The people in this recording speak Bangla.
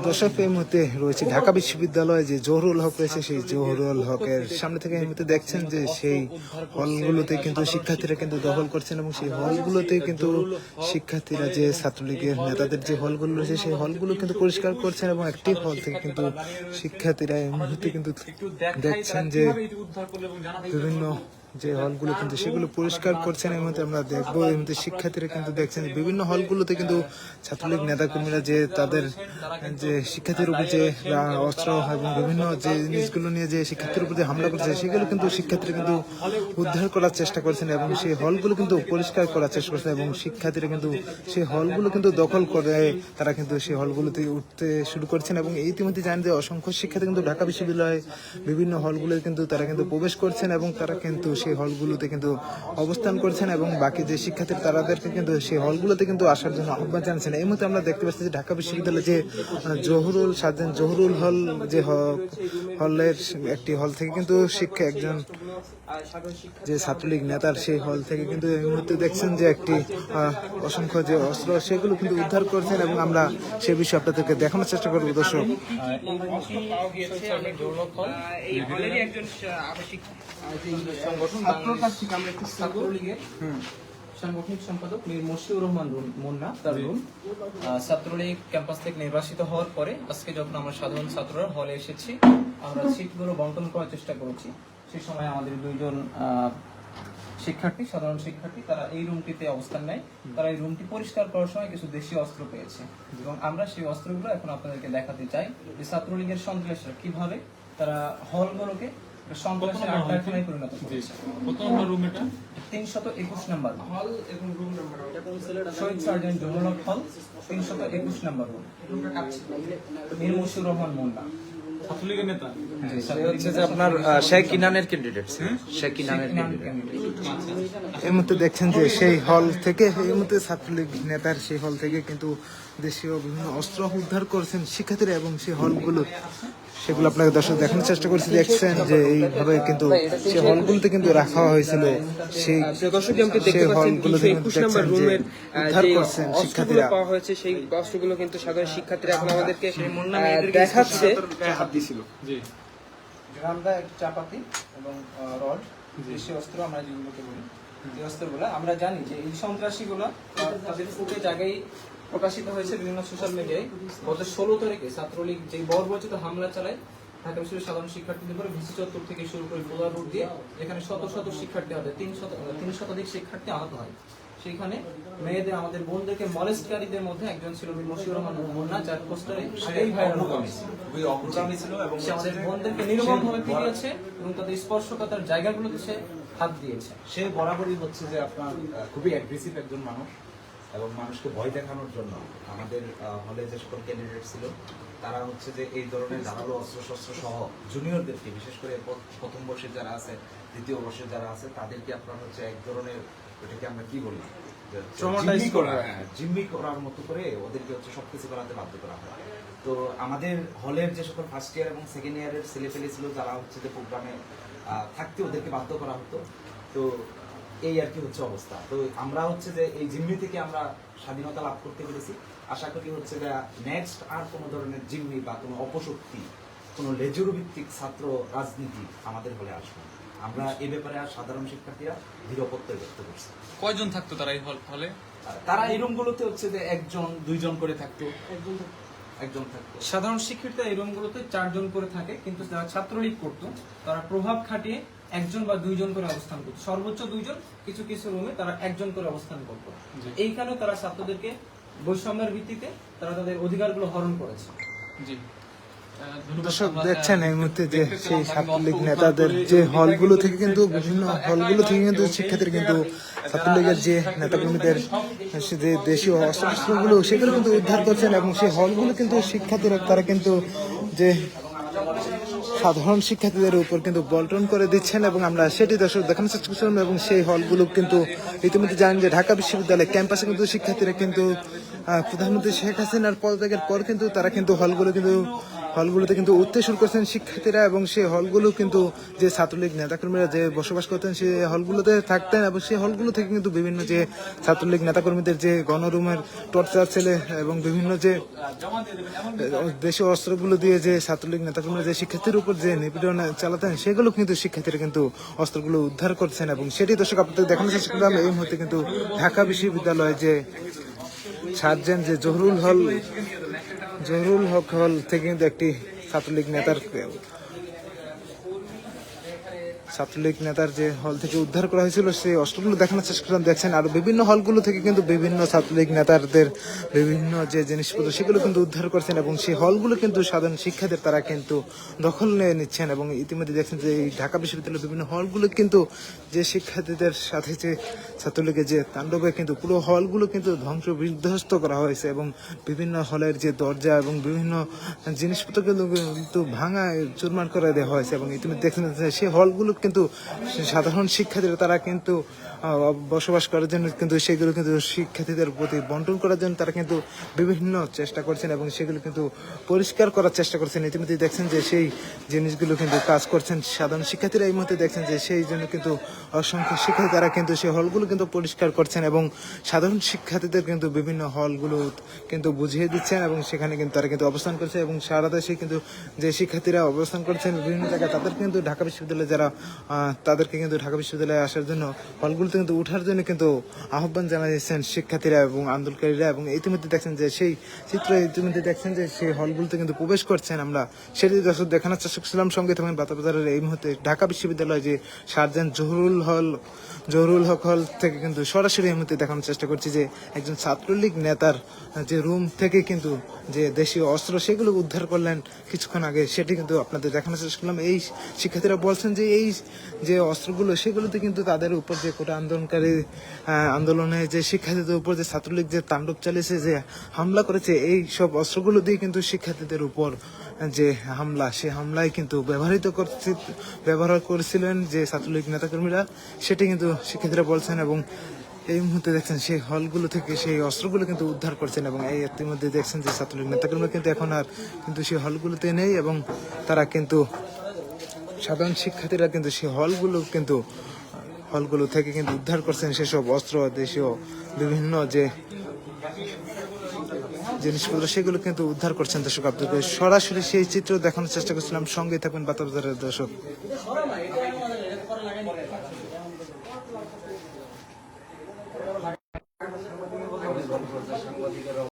দর্শক এই মুহূর্তে রয়েছে ঢাকা বিশ্ববিদ্যালয়ে যে জহুরুল হক রয়েছে, সেই জহুরুল হকের সামনে থেকে এই মুহূর্তে দেখছেন যে সেই হলগুলোতে কিন্তু শিক্ষার্থীরা কিন্তু দখল করছেন এবং সেই হলগুলোতে কিন্তু শিক্ষার্থীরা যে ছাত্রলীগের নেতাদের যে হলগুলো রয়েছে সেই হলগুলো কিন্তু পরিষ্কার করছেন এবং একটি হল থেকে কিন্তু শিক্ষার্থীরা এই মুহূর্তে কিন্তু দেখছেন যে বিভিন্ন যে হলগুলো কিন্তু সেগুলো পরিষ্কার করছেন। এই মুহূর্তে আমরা দেখবো এই মুহূর্তে শিক্ষার্থীরা কিন্তু দেখছেন বিভিন্ন হলগুলোতে কিন্তু ছাত্রলীগ নেতাকর্মীরা যে তাদের যে শিক্ষার্থীর উপর যে অস্ত্র এবং বিভিন্ন যে জিনিসগুলো নিয়ে যে শিক্ষার্থীর উপর যে হামলা করছে সেগুলো কিন্তু শিক্ষার্থীরা কিন্তু উদ্ধার করার চেষ্টা করছেন এবং সেই হলগুলো কিন্তু পরিষ্কার করার চেষ্টা করছেন এবং শিক্ষার্থীরা কিন্তু সেই হলগুলো কিন্তু দখল করে তারা কিন্তু সেই হলগুলোতে উঠতে শুরু করছেন এবং ইতিমধ্যে জানেন যে অসংখ্য শিক্ষার্থী কিন্তু ঢাকা বিশ্ববিদ্যালয়ে বিভিন্ন হলগুলো কিন্তু তারা কিন্তু প্রবেশ করছেন এবং তারা কিন্তু সেই হলগুলোতে কিন্তু অবস্থান করছেন এবং বাকি যে শিক্ষার্থী তাদেরকে কিন্তু সেই হলগুলোতে কিন্তু আসার জন্য আহ্বান জানাচ্ছেন। এই মুহূর্তে আমরা দেখতে পাচ্ছি যে ঢাকা বিশ্ববিদ্যালয়ে যে জহুরুল হল যে হলের একটি হল থেকে কিন্তু শিক্ষা একজন যে ছাত্রলীগ নেতার সেই হল থেকে কিন্তু এই মুহূর্তে দেখছেন যে একটি অসংখ্য যে অস্ত্র সেগুলো কিন্তু উদ্ধার করছেন এবং আমরা সে বিষয়ে আপনাদেরকে দেখানোর চেষ্টা করবো। দর্শক সাংগঠনিক সম্পাদক মীর মশিউর রহমান মুন্না তার রুম ছাত্রলীগ ক্যাম্পাস থেকে নির্বাচিত হওয়ার পরে আজকে যখন আমরা সাধারণ ছাত্ররা হলে এসেছি, আমরা সিটগুলো বন্টন করার চেষ্টা করেছি। সেই সময় আমাদের দুইজন সাধারণ শিক্ষার্থী তারা এই রুমটিতে অবস্থান নেয়। তারা এই রুমটি পরিষ্কার করার সময় কিছু দেশীয় অস্ত্র পেয়েছে এবং আমরা সেই অস্ত্রগুলো এখন আপনাদেরকে দেখাতে চাই যে ছাত্রলীগের সন্ত্রাসীরা কিভাবে তারা হলগুলোকে সন্ত্রাসের আড্ডাখানায় পরিণত করেছে। 321 নম্বর হল এবং রুম নাম্বার শহীদ সার্জেন্ট জহুরুল হক হল 321 নম্বর রুম। মীর মশিউর রহমান মুন্না ছাত্রলীগের নেতা, হচ্ছে যে আপনার শেখ ইনানের ক্যান্ডিডেট, শেখ ইনানের এই মুহূর্তে দেখছেন যে সেই হল থেকে এই মুহূর্তে ছাত্রলীগ নেতার সেই হল থেকে কিন্তু দেশীয় বিভিন্ন অস্ত্র উদ্ধার করছেন শিক্ষার্থীরা এবং সেই হলগুলো সেগুলো আপনাকে দর্শক দেখানোর চেষ্টা করছি। দেখছেন যে এইভাবে কিন্তু সেই হলগুলোতে কিন্তু রাখা হয়েছিল, সেই হলগুলোতে উদ্ধার করছেন শিক্ষার্থীরা। পাওয়া হয়েছে সেই অস্ত্রগুলো কিন্তু সাধারণ শিক্ষার্থীরা এখন আমাদেরকে দেখাচ্ছে। চাপাতি এবং রড, দেশীয় অস্ত্র আমরা যেগুলোকে বলি, এই অস্ত্রগুলো আমরা জানি যে এই সন্ত্রাসীগুলো তাদের ফুটেজ আগেই প্রকাশিত হয়েছে বিভিন্ন সোশ্যাল মিডিয়ায়। গত 16 তারিখে ছাত্রলীগ যে বর্বরচিত হামলা চালায় ঢাকা বিশ্ববিদ্যালয়ের সাধারণ শিক্ষার্থীদের উপরে ভিসি চত্বর থেকে শুরু করে বোলা রোড দিয়ে, যেখানে শত শত শিক্ষার্থী হয়, 3 শতাধিক শিক্ষার্থী আহত হয়। সেখানে মেয়েদের, আমাদের বোনদেরকে মলেস্টকারীদের মধ্যে একজন ছিল মীর মশিউর রহমান মুন্না, যার পোস্টারে সেই ভাইরাল ছিল এবং সে আমাদের বোনদেরকে নির্মমভাবে পিটিয়েছে এবং তাদের স্পর্শকাতার জায়গাগুলোতে সে হাত দিয়েছে। সে বরাবরই হচ্ছে যে আপনার খুবই অ্যাগ্রেসিভ একজন মানুষ এবং মানুষকে ভয় দেখানোর জন্য আমাদের হলে যে সকল ক্যান্ডিডেট ছিল তারা হচ্ছে যে এই ধরনের ধারালো অস্ত্রশস্ত্র সহ জুনিয়রদেরকে, বিশেষ করে প্রথম বর্ষে যারা আছে, দ্বিতীয় বর্ষে যারা আছে, তাদেরকে আপনার হচ্ছে এক ধরনের, এটাকে আমরা কি বলি, জিম্মি করার মতো করে ওদেরকে হচ্ছে সবকিছু করাতে বাধ্য করা হয়। তো আমাদের হলের যে সকল ফার্স্ট ইয়ার এবং সেকেন্ড ইয়ারের ছেলেপেলে ছিল যারা হচ্ছে যে প্রোগ্রামে থাকতে ওদেরকে বাধ্য করা হতো। তো এই আর কি হচ্ছে অবস্থা। তো আমরা হচ্ছে যে এই জিম্মি থেকে আমরা স্বাধীনতা লাভ করতে পেরেছি। আশা করি হচ্ছে যে নেক্সট আর কোনো ধরনের জিম্মি বা কোনো অপশক্তি, কোনো লেজুর ভিত্তিক ছাত্র রাজনীতি আমাদের হলে আসবে। আমরা এ ব্যাপারে আর সাধারণ শিক্ষার্থীরা দৃঢ় প্রত্যয় ব্যক্ত করছি। কয়জন থাকতো তারা এই হলে? তারা এই রুমগুলোতে হচ্ছে যে 1-2 করে থাকতো, একজন থাকতো। সাধারণ শিক্ষার্থীরা এই রুমগুলোতে 4 জন করে থাকে, কিন্তু যারা ছাত্রলীগ করতো তারা প্রভাব খাটিয়ে 1 বা 2 করে অবস্থান করতো, সর্বোচ্চ 2। কিছু কিছু রুমে তারা 1 করে অবস্থান করতো। এইখানে তারা ছাত্রদেরকে বৈষম্যের ভিত্তিতে তারা তাদের অধিকারগুলো হরণ করেছে। জি, দর্শক দেখছেন এই মুহূর্তে যে সেই ছাত্রলীগ নেতাদের যে হলগুলো থেকে কিন্তু বিভিন্ন হলগুলো থেকে কিন্তু শিক্ষার্থীরা কিন্তু ছাত্রলীগের যে নেতাকর্মীদের যে দেশীয় অস্ত্রশস্ত্রগুলো সেগুলো কিন্তু উদ্ধার করছেন এবং সেই হলগুলো কিন্তু শিক্ষার্থীরা তারা কিন্তু যে সাধারণ শিক্ষার্থীদের উপর কিন্তু বন্টন করে দিচ্ছেন এবং আমরা সেটি দর্শক দেখানোর চেষ্টা করছিলাম। এবং সেই হলগুলো কিন্তু ইতিমধ্যে জানেন যে ঢাকা বিশ্ববিদ্যালয় ক্যাম্পাসে কিন্তু শিক্ষার্থীরা কিন্তু প্রধানমন্ত্রী শেখ হাসিনার পদত্যাগের পর কিন্তু তারা কিন্তু হলগুলো কিন্তু হলগুলোতে কিন্তু উঠতে শুরু করছেন শিক্ষার্থীরা, এবং সেই হলগুলো কিন্তু যে ছাত্রলীগ নেতাকর্মীরা যে বসবাস করতেন সেই হলগুলোতে থাকতেন, এবং সেই হলগুলো থেকে কিন্তু বিভিন্ন যে ছাত্রলীগ নেতাকর্মীদের যে গণরুমের টর্চার ছেলে এবং বিভিন্ন যে দেশীয় অস্ত্রগুলো দিয়ে যে ছাত্রলীগ নেতাকর্মীরা যে শিক্ষার্থীর উপর যে নিপীড়ন চালাতেন সেগুলো কিন্তু শিক্ষার্থীরা কিন্তু অস্ত্রগুলো উদ্ধার করছেন। এবং সেটি দর্শক আপনাদের দেখানোর চেষ্টা করলাম। এই মুহূর্তে কিন্তু ঢাকা বিশ্ববিদ্যালয়ে যে সার্জেন্ট যে জহুরুল হক হল থেকে কিন্তু একটি ছাত্রলীগ নেতার যে হল থেকে উদ্ধার করা হয়েছিল সেই অস্ত্রগুলো দেখানোর চেষ্টা করলাম। দেখছেন আর বিভিন্ন হলগুলো থেকে কিন্তু বিভিন্ন ছাত্রলীগ নেতাদের বিভিন্ন যে জিনিসপত্র সেগুলো কিন্তু উদ্ধার করছেন, এবং সেই হলগুলো কিন্তু সাধারণ শিক্ষার্থীদের তারা কিন্তু দখল নিয়ে নিচ্ছেন। এবং ইতিমধ্যে দেখছেন যে এই ঢাকা বিশ্ববিদ্যালয়ের বিভিন্ন হলগুলো কিন্তু যে শিক্ষার্থীদের সাথে যে ছাত্রলীগের যে তাণ্ডবে কিন্তু পুরো হলগুলো কিন্তু ধ্বংস বিধ্বস্ত করা হয়েছে, এবং বিভিন্ন হলের যে দরজা এবং বিভিন্ন জিনিসপত্র কিন্তু ভাঙা চুরমার করে দেওয়া হয়েছে। এবং ইতিমধ্যে দেখছেন যে সেই হলগুলো কিন্তু সাধারণ শিক্ষার্থীরা তারা কিন্তু বসবাস করার জন্য কিন্তু সেগুলো কিন্তু শিক্ষার্থীদের প্রতি বন্টন করার জন্য তারা কিন্তু বিভিন্ন চেষ্টা করছেন, এবং সেগুলো কিন্তু পরিষ্কার করার চেষ্টা করছেন। ইতিমধ্যে দেখছেন যে সেই জিনিসগুলো কিন্তু কাজ করছেন সাধারণ শিক্ষার্থীরা। এই মুহূর্তে দেখছেন যে সেই জন্য কিন্তু অসংখ্য শিক্ষার্থী তারা কিন্তু সেই হলগুলো কিন্তু পরিষ্কার করছেন, এবং সাধারণ শিক্ষার্থীদের কিন্তু বিভিন্ন হলগুলো কিন্তু বুঝিয়ে দিচ্ছেন, এবং সেখানে কিন্তু তারা কিন্তু অবস্থান করছে। এবং সারা দেশে কিন্তু যে শিক্ষার্থীরা অবস্থান করছেন বিভিন্ন জায়গায় তাদের কিন্তু ঢাকা বিশ্ববিদ্যালয়ে যারা তাদেরকে কিন্তু ঢাকা বিশ্ববিদ্যালয়ে আসার জন্য হলগুলোতে কিন্তু উঠার জন্য কিন্তু আহ্বান জানিয়েছেন শিক্ষার্থীরা এবং আন্দোলনকারীরা। এবং ইতিমধ্যে দেখছেন যে সেই চিত্র ইতিমধ্যে দেখছেন যে সেই হলগুলোতে কিন্তু প্রবেশ করছেন। আমরা সেটি দর্শক দেখানোর চেষ্টা করছিলাম। সঙ্গে থাকবেন বাতাবাজারের। এই মুহূর্তে ঢাকা বিশ্ববিদ্যালয়ে যে সার্জেন্ট জহুরুল হক হল থেকে কিন্তু সরাসরি এই মুহূর্তে দেখানোর চেষ্টা করছি যে একজন ছাত্রলীগ নেতার যে রুম থেকে কিন্তু যে দেশীয় অস্ত্র সেগুলো উদ্ধার করলেন কিছুক্ষণ আগে, সেটি কিন্তু আপনাদের দেখানোর চেষ্টা করলাম। এই শিক্ষার্থীরা বলছেন যে এই যে অস্ত্রগুলো সেগুলোতে কিন্তু তাদের উপর যে কোটা আন্দোলনে যে শিক্ষার্থীদের উপর যে ছাত্রলীগ যে তাণ্ডব চালিয়েছে, যে হামলা করেছে, এই সব অস্ত্রগুলো দিয়ে কিন্তু শিক্ষার্থীদের উপর যে হামলা সে হামলায় কিন্তু ব্যবহার করেছিলেন যে ছাত্রলীগ নেতাকর্মীরা, সেটি কিন্তু শিক্ষার্থীরা বলছেন। এবং এই মুহূর্তে দেখছেন সেই হলগুলো থেকে সেই অস্ত্রগুলো কিন্তু উদ্ধার করছেন, এবং এই ইতিমধ্যে দেখছেন যে ছাত্রলীগ নেতাকর্মীরা কিন্তু এখন আর কিন্তু সেই হলগুলোতে নেই, এবং তারা কিন্তু সাধারণ শিক্ষার্থীরা কিন্তু সেই হলগুলো থেকে কিন্তু উদ্ধার করছেন সেসব অস্ত্র, দেশীয় বিভিন্ন যে জিনিসপত্র সেগুলো কিন্তু উদ্ধার করছেন। দর্শক আপনাদের সরাসরি সেই চিত্র দেখানোর চেষ্টা করছিলাম। সঙ্গে থাকবেন বাতাবাজারের দর্শক।